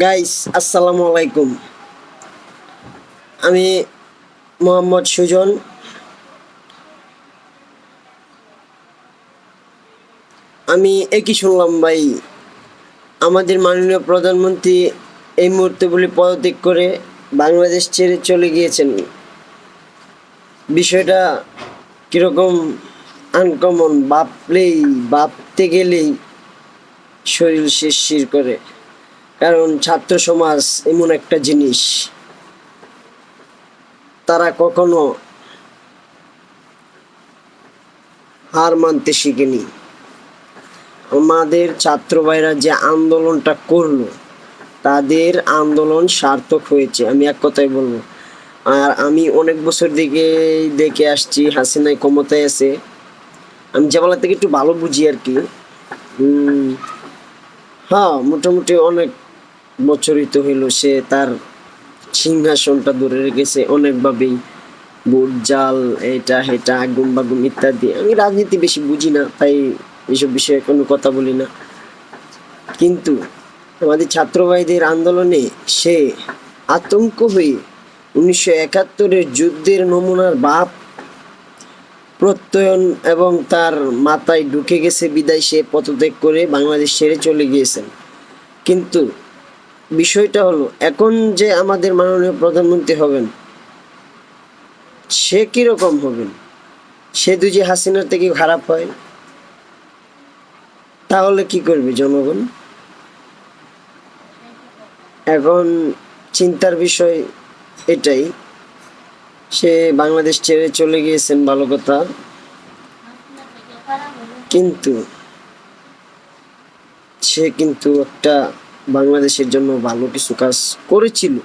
Guys, আসসালামু আলাইকুম। আমি মোহাম্মদ সুজন। আমি একই শুনলাম ভাই, আমাদের মাননীয় প্রধানমন্ত্রী এই মুহূর্তে বলে পদত্যাগ করে বাংলাদেশ ছেড়ে চলে গিয়েছেন। বিষয়টা কীরকম আনকমন, ভাবতে গেলেই শরীর শিরশির করে। কারণ ছাত্র সমাজ এমন একটা জিনিস, তারা কখনো হার মানতে শিখেনি। আমাদের ছাত্র ভাইরা যে আন্দোলনটা করলো, তাদের আন্দোলন সার্থক হয়েছে, আমি এক কথাই বলবো। আর আমি অনেক বছর দেখে আসছি হাসিনাই ক্ষমতায় আছে। আমি জামালা থেকে একটু ভালো বুঝি আর কি। হ্যাঁ, মোটামুটি অনেক বছরই তো হইলো সে তার সিংহাসনটা ধরে রেখেছে অনেকভাবেই। ভোট জাল, এটা হেটা, আগুন বাগুন ইত্যাদি। আমি রাজনীতি বেশি বুঝি না, তাই এসব বিষয়ে কোনো কথা বলি না। কিন্তু আমাদের ছাত্র ভাইদের আন্দোলনে সে আতঙ্ক হয়ে 1971-এর যুদ্ধের নমুনার ভাব প্রত্যয়ন এবং তার মাথায় ঢুকে গেছে বিদায় সে পদত্যাগ করে বাংলাদেশ ছেড়ে চলে গিয়েছেন। কিন্তু বিষয়টা হলো, এখন যে আমাদের মাননীয় প্রধানমন্ত্রী হবেন, সে কীরকম হবেন? সে যে হাসিনার থেকে খারাপ হয়, তাহলে কি করবে জনগণ? এখন চিন্তার বিষয় এটাই। সে বাংলাদেশ ছেড়ে চলে গিয়েছেন, ভালো কথা, কিন্তু সে কিন্তু একটা বাংলাদেশের জন্য ভালো কিছু কাজ করেছিল।